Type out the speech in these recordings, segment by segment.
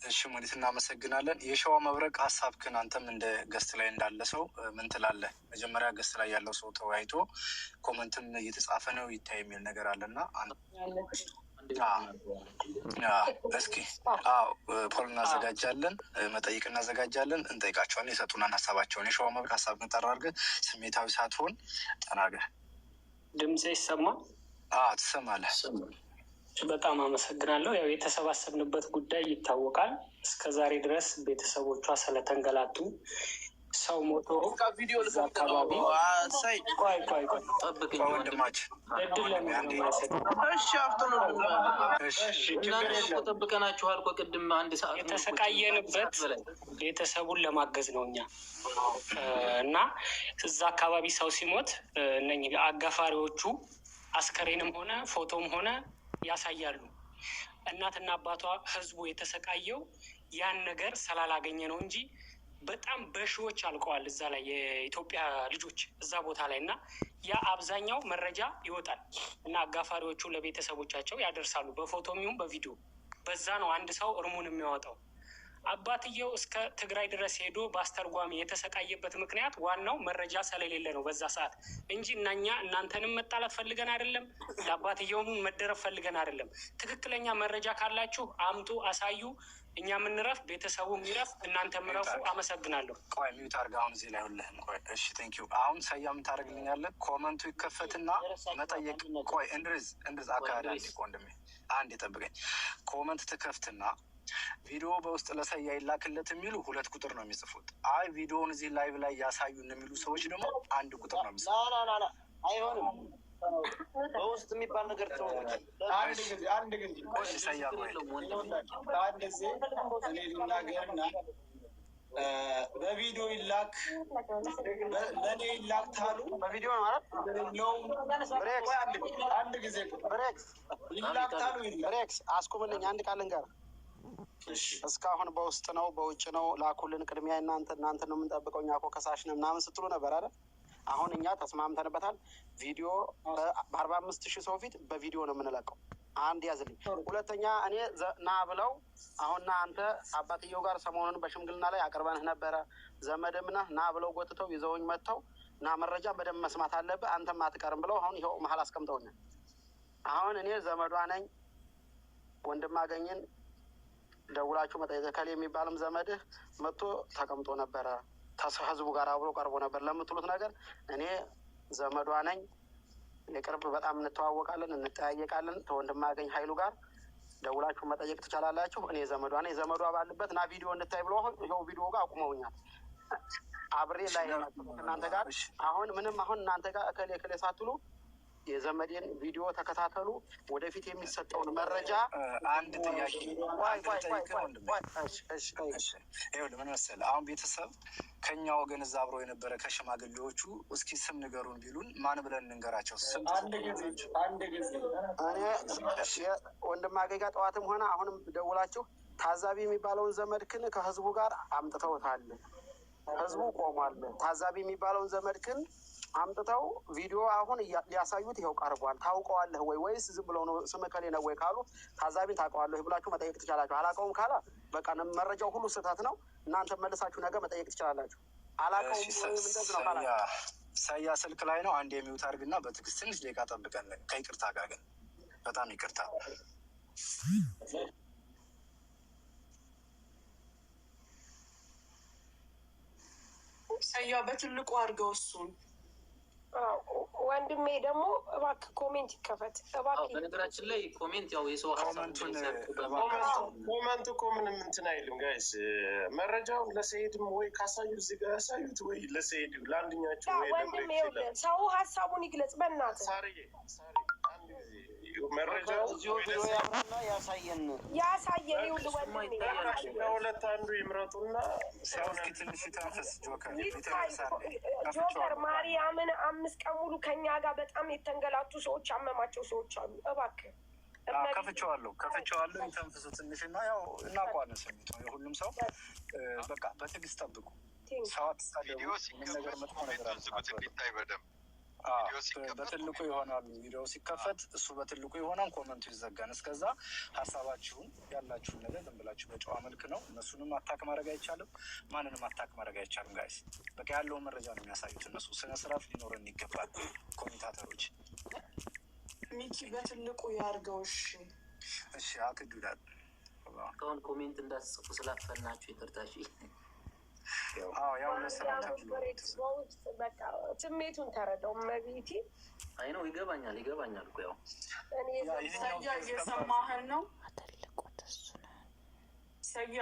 እሺ ሙኒት እናመሰግናለን። የሸዋ መብረቅ ሀሳብክን አንተም እንደ ገስት ላይ እንዳለ ሰው ምን ትላለህ? መጀመሪያ ገስት ላይ ያለው ሰው ተወያይቶ ኮመንትም እየተጻፈ ነው ይታይ የሚል ነገር አለና እስኪ ፖል እናዘጋጃለን፣ መጠይቅ እናዘጋጃለን፣ እንጠይቃቸዋለን፣ የሰጡናን ሀሳባቸውን። የሸዋ መብረቅ ሀሳብክን ጠራ አድርገህ ስሜታዊ ሳትሆን ተናገር። ድምጼ ይሰማል? ትሰማለህ? በጣም አመሰግናለሁ። ያው የተሰባሰብንበት ጉዳይ ይታወቃል። እስከ ዛሬ ድረስ ቤተሰቦቿ ስለተንገላቱ ሰው ሞቶ አካባቢ ጠብቀናችኋል። ቅድም አንድ ሰዓት የተሰቃየንበት ቤተሰቡን ለማገዝ ነው እኛ እና እዛ አካባቢ ሰው ሲሞት እነኝህ አጋፋሪዎቹ አስከሬንም ሆነ ፎቶም ሆነ ያሳያሉ። እናትና አባቷ ህዝቡ የተሰቃየው ያን ነገር ስላላገኘ ነው እንጂ በጣም በሺዎች አልቀዋል እዛ ላይ የኢትዮጵያ ልጆች እዛ ቦታ ላይ እና ያ አብዛኛው መረጃ ይወጣል እና አጋፋሪዎቹ ለቤተሰቦቻቸው ያደርሳሉ፣ በፎቶም ይሁን በቪዲዮ። በዛ ነው አንድ ሰው እርሙን የሚያወጣው። አባትየው እስከ ትግራይ ድረስ ሄዶ በአስተርጓሚ የተሰቃየበት ምክንያት ዋናው መረጃ ስለሌለ ነው በዛ ሰዓት እንጂ እናንተንም መጣላት ፈልገን አይደለም፣ ለአባትየውም መደረብ ፈልገን አይደለም። ትክክለኛ መረጃ ካላችሁ አምጡ፣ አሳዩ። እኛ የምንረፍ፣ ቤተሰቡ የሚረፍ፣ እናንተ ምረፉ። አመሰግናለሁ። ቆይ ሚዩት አድርገህ አሁን እዚህ ላይ ሁልህም። ቆይ እሺ፣ ቴንኪዩ። አሁን ሰያም ታደርግልኛለህ። ኮመንቱ ይከፈትና መጠየቅ። ቆይ እንድርዝ አካሄድ ወንድሜ አንድ የጠብቀኝ። ኮመንት ትከፍትና ቪዲዮ በውስጥ ለሰያ ይላክለት የሚሉ 2 ቁጥር ነው የሚጽፉት። አይ ቪዲዮውን እዚህ ላይቭ ላይ ያሳዩን የሚሉ ሰዎች ደግሞ 1 ቁጥር ነው የሚጽፉት። አይሆንም፣ በውስጥ የሚባል ነገር ተው። አንድ ጊዜ ሰያ እኔ ልናገርና በቪዲዮ ይላክ ለእኔ ይላክ ታሉ። በቪዲዮ ማለት አንድ ጊዜ ብሬክስ ይላክ ታሉ። ብሬክስ አስቁምልኝ፣ አንድ ቃል ልንገር። እስካሁን በውስጥ ነው በውጭ ነው ላኩልን፣ ቅድሚያ እናንተ ነው የምንጠብቀው፣ እኛ እኮ ከሳሽ ነው ምናምን ስትሉ ነበር አይደል? አሁን እኛ ተስማምተንበታል። ቪዲዮ በ45,000 ሰው ፊት በቪዲዮ ነው የምንለቀው። አንድ ያዝልኝ። ሁለተኛ እኔ ና ብለው አሁንና አንተ አባትየው ጋር ሰሞኑን በሽምግልና ላይ አቅርበንህ ነበረ፣ ዘመድም ነህ፣ ና ብለው ጎትተው ይዘውኝ መጥተው ና መረጃ በደንብ መስማት አለብህ አንተም አትቀርም ብለው አሁን ይኸው መሀል አስቀምጠውኛል። አሁን እኔ ዘመዷ ነኝ፣ ወንድም አገኝን ደውላችሁ መጠየቅ ከሌ የሚባልም ዘመድህ መጥቶ ተቀምጦ ነበረ፣ ህዝቡ ጋር አብሮ ቀርቦ ነበር ለምትሉት ነገር እኔ ዘመዷ ነኝ። የቅርብ በጣም እንተዋወቃለን፣ እንጠያየቃለን። ከወንድም አገኝ ኃይሉ ጋር ደውላችሁ መጠየቅ ትችላላችሁ። እኔ ዘመዷ ነኝ። ዘመዷ ባለበት ና ቪዲዮ እንድታይ ብሎ ይኸው ቪዲዮ ጋር አቁመውኛል። አብሬ ላይ እናንተ ጋር አሁን ምንም አሁን እናንተ ጋር እከሌ ሳትሉ የዘመዴን ቪዲዮ ተከታተሉ። ወደፊት የሚሰጠውን መረጃ አንድ ጥያቄ ምን መሰለህ፣ አሁን ቤተሰብ ከኛ ወገን እዛ አብሮ የነበረ ከሽማግሌዎቹ እስኪ ስም ንገሩን ቢሉን ማን ብለን እንንገራቸው? ስም አንድ ጊዜ እኔ ወንድም አገኝ ጋር ጠዋትም ሆነ አሁንም ደውላችሁ ታዛቢ የሚባለውን ዘመድክን ከህዝቡ ጋር አምጥተውታል። ህዝቡ ቆሟል። ታዛቢ የሚባለውን ዘመድክን አምጥተው ቪዲዮ አሁን ሊያሳዩት ይኸው ቀርቧል። ታውቀዋለህ ወይ ወይስ ዝም ብለው ነው ስም ከሌ ነው ወይ ካሉ ታዛቢን ታውቀዋለህ ብላችሁ መጠየቅ ትችላላችሁ። አላውቀውም ካላ በቃ መረጃው ሁሉ ስህተት ነው፣ እናንተ መልሳችሁ ነገር መጠየቅ ትችላላችሁ። አላውቀውም እንደዚህ ነው ካላ ሰያ ስልክ ላይ ነው። አንድ የሚውት አድርግና በትዕግስት ትንሽ ደቂቃ ጠብቀን ከይቅርታ ጋር ግን በጣም ይቅርታ። ሰያ በትልቁ አድርገው እሱን ወንድሜ ደግሞ እባክህ ኮሜንት ይከፈት እባክህ። በነገራችን ላይ ኮሜንት ያው የሰው ኮመንት እኮ ምንም እንትን አይልም ጋይስ። መረጃውን ለሰይድም ወይ ካሳዩ እዚህ ጋር ያሳዩት ወይ ለሰይድ ለአንድኛቸው ወይ ወንድሜ ሰው ሀሳቡን ይግለጽ በእናትህ። ሳርዬ አንድ ጊዜ መረጃው እዚሁ ቪዲዮ ያምራና ያሳየን ይውል ወንድሜ ከሁለት አንዱ ይምረጡና እስኪ ትንሽ ተንፈስ። ጆከር ማርያምን 5 ቀን ሙሉ ከኛ ጋር በጣም የተንገላቱ ሰዎች ያመማቸው ሰዎች አሉ። እባክህ ከፍቼዋለሁ ተንፍሱ ትንሽና ያው እናውቀዋለን ስሜቱ የሁሉም ሰው። በቃ በትዕግስት ጠብቁ። ሰው አትሳደቡ። ነገር መጥፎ ነገር አለ በትልቁ ይሆናሉ። ቪዲዮ ሲከፈት እሱ በትልቁ ይሆናል፣ ኮመንቱ ይዘጋን። እስከዛ ሀሳባችሁን ያላችሁን ነገር ዝም ብላችሁ በጨዋ መልክ ነው። እነሱንም አታክ ማድረግ አይቻልም፣ ማንንም አታክ ማድረግ አይቻልም። ጋይስ በቃ ያለውን መረጃ ነው የሚያሳዩት እነሱ። ስነ ስርዓት ሊኖረን ይገባል። ኮሚኒታተሮች ሚኪ በትልቁ ያርገው። እሺ አትዱዳል። አሁን ኮሜንት እንዳትጽፉ ስላፈናችሁ ይቅርታሽ። ያው በቃ ስሜቱን ተረዳው። መቤቴ አይ ነው ይገባኛል እኮ ያው ሰያ እየሰማህን ነው። ሰያ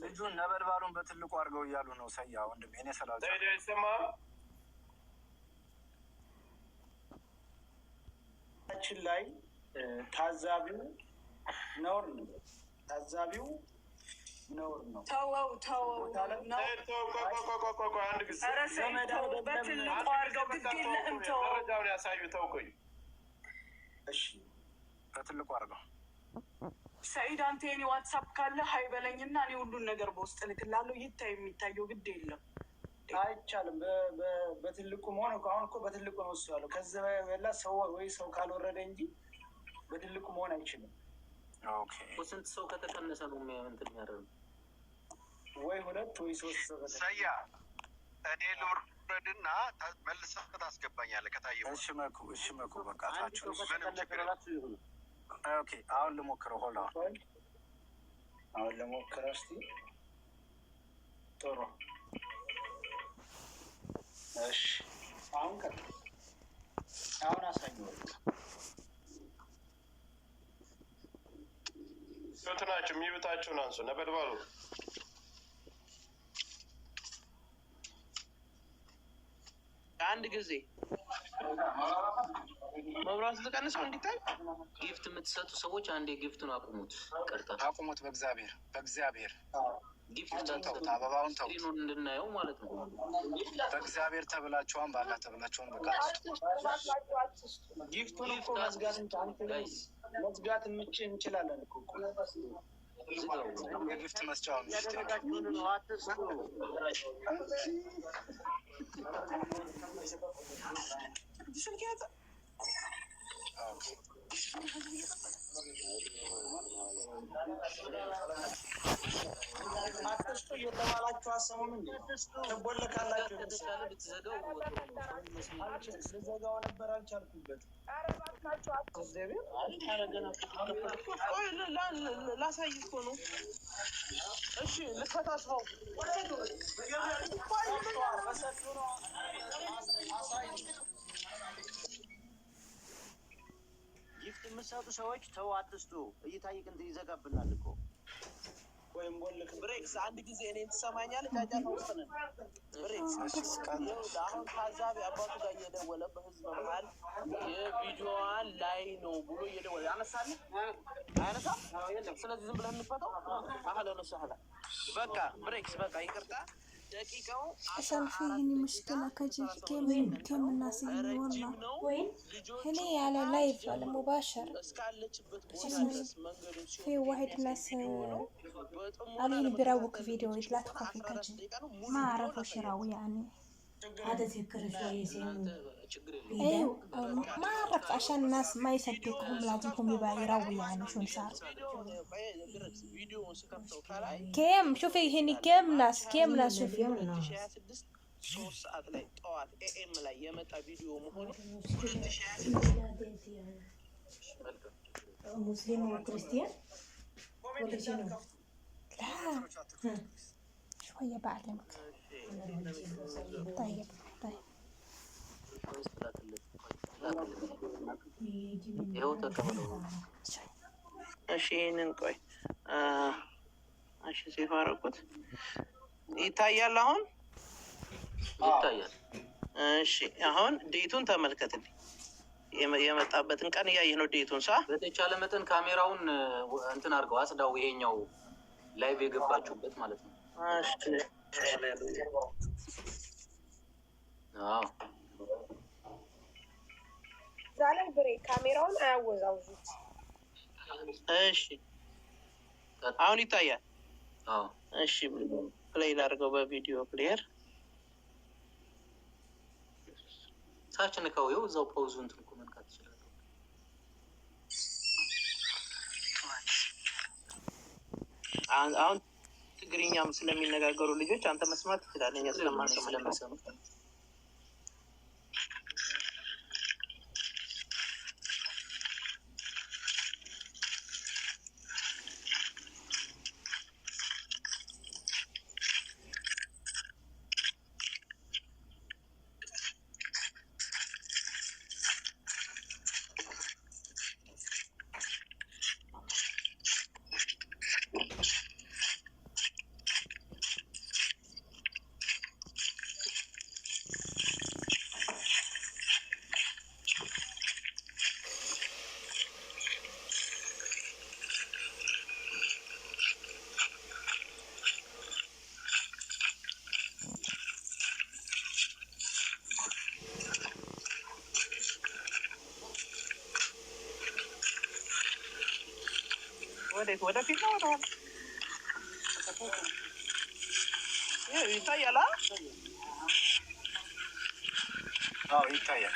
ልጁን ነበልባሉን በትልቁ አድርገው እያሉ ነው። ሰያ ወንድሜ እኔ ስላልኩ ላይ ታዛቢው ነውር ነው። ታዛቢው ነውር ነው። ተወው በትልቁ አድርገው ግድ የለህም። ተወው ያሳዩ ተውኩኝ። እሺ በትልቁ አድርገው። ሰኢድ አንተ የኔ ዋትሳፕ ካለ ሀይ በለኝና እኔ ሁሉን ነገር በውስጥ እልክልሃለሁ። ይታይ የሚታየው ግድ የለም። አይቻልም። በትልቁ መሆን አሁን እኮ በትልቁ ነው እሱ ያለው። ከዚ በላ ሰው ወይ ሰው ካልወረደ እንጂ በትልቁ መሆን አይችልም። ስንት ሰው ከተቀነሰ ነው እንትን የሚያደርገው? ወይ ሁለት ወይ ሶስት ሰው ሰያ እኔ ልውረድና መልሰህ ታስገባኛለህ ከታየ። እሺ መኩ በቃ ታችሁ ምንም ችግር የለም። ኦኬ አሁን ልሞክረው። ሆላ አሁን ልሞክረው እስኪ። ጥሩ እሺ አሁን አሁን አሳየው። ናቸው የሚብታችሁን አንሱ። ነበልባሉ አንድ ጊዜ መብራት ተቀንሰው እንዲታይ ጊፍት የምትሰጡ ሰዎች አንዴ ጊፍቱን አቁሙት። አቁሙት። በእግዚአብሔር ጊፍት እንዳትሰጡ፣ አበባውን ተው እንድናየው ማለት ነው። በእግዚአብሔር ተብላችኋን ባላ ተብላችኋን በቃ ጊፍቱን እኮ መዝጋት እንችላለን እኮ የጊፍት መስጫውን አትስጡ እየተባላችሁ አሰሙም እንዴ? ትቦለካላችሁ። ልዘጋው ነበር አልቻልኩበትም። ላሳይ እኮ ነው። እሺ ልከታስበው ጊፍት የምትሰጡ ሰዎች ተው አትስጡ። እይታይቅ እንትን ይዘጋብናል እኮ። ወይም ቦልክ ብሬክስ አንድ ጊዜ እኔን ትሰማኛለህ? ጫጫታ ውስጥ ነን። ብሬክስ አሁን ታዛቢ አባቱ ጋር እየደወለ በህዝብ መሀል የቪዲዮዋን ላይ ነው ብሎ እየደወለ ያነሳልህ አያነሳም? ስለዚህ ዝም ብለህ እንፈተው። አህለን ወሰህለን። በቃ ብሬክስ በቃ ይቅርታ عشان فيهن مشكلة كم الناس والله هني على لايف على مباشر في واحد ناس عليه بيروق فيديو لا تخافي كجي ما أعرفه شراوي يعني هذا تذكر شوية زين ايوه ما اعرف عشان الناس ما يصدقهم لازمهم يبقى يروي يعني شو صار كم شوفي هني كم ناس شوفي مسلم وكريستيان ولا شنو؟ لا شوية بعلمك طيب እሺ ይሄንን ቆይ እሺ ሴፍ አደረኩት። ይታያል አሁን ይታያል። እሺ አሁን ዴቱን ተመልከትልኝ። የመጣበትን ቀን እያየህ ነው። ዴቱን በተቻለ መጠን ካሜራውን እንትን አድርገው አጽዳው። ይሄኛው ላይቭ የገባችሁበት ማለት ነው። ዛሬ ብሬ ካሜራውን አያወዛውዙት። እሺ አሁን ይታያል። እሺ ፕሌይ ላድርገው በቪዲዮ ፕሌየር ታች ንካው። ይኸው እዛው ፓውዙ እንትን እኮ መንካት ይችላል። አሁን ትግርኛም ስለሚነጋገሩ ልጆች አንተ መስማት ትችላለህ። እኛ ስለማንሰማ ወደፊት ነው ወደ ይታያል። አዎ ይታያል።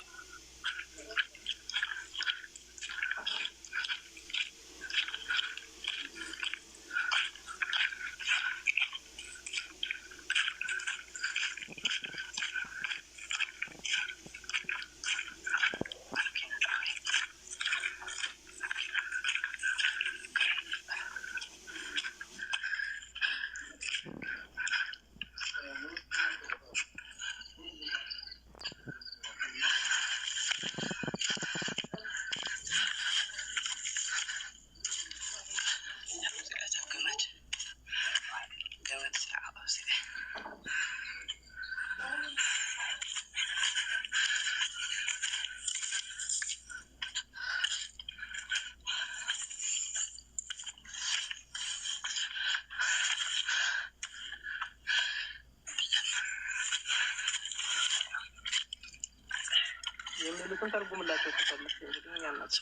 የሚሉትን ተርጉምላቸው ተሰለፍ እንግዲህ ያናት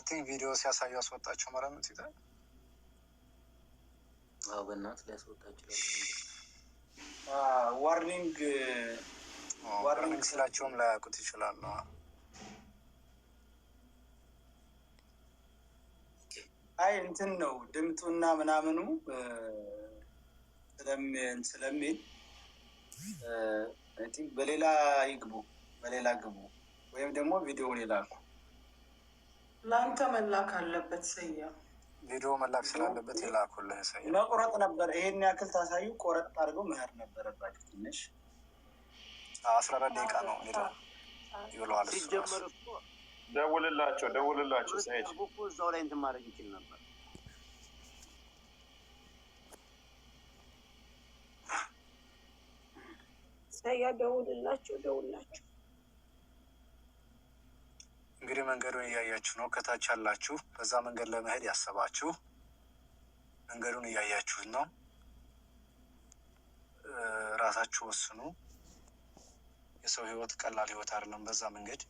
ቲንክ ቪዲዮ ሲያሳዩ አስወጣቸው መረምት ይታል። አዎ በእናት ሊያስወጣቸው ዋርኒንግ ስላቸውም ላያውቁት ይችላሉ። አይ እንትን ነው ድምጡና ምናምኑ ስለሚል በሌላ ይግቡ፣ በሌላ ግቡ ወይም ደግሞ ቪዲዮውን ይላኩ። ለአንተ መላክ አለበት። ሰያ ቪዲዮ መላክ ስላለበት ይላኩልህ። ሰያ መቁረጥ ነበር። ይሄን ያክል ታሳዩ ቆረጥ አድርገው መሄድ ነበረባቸው ትንሽ። 14 ደቂቃ ነው ይብለዋል። ሲጀመር እኮ ደውልላቸው ሰይድ እኮ እዛው ላይ እንትን ማድረግ ይችል ነበር። ደውልላቸው። እንግዲህ መንገዱን እያያችሁ ነው። ከታች ያላችሁ በዛ መንገድ ለመሄድ ያሰባችሁ መንገዱን እያያችሁት ነው። ራሳችሁ ወስኑ። የሰው ህይወት ቀላል ህይወት አይደለም። በዛ መንገድ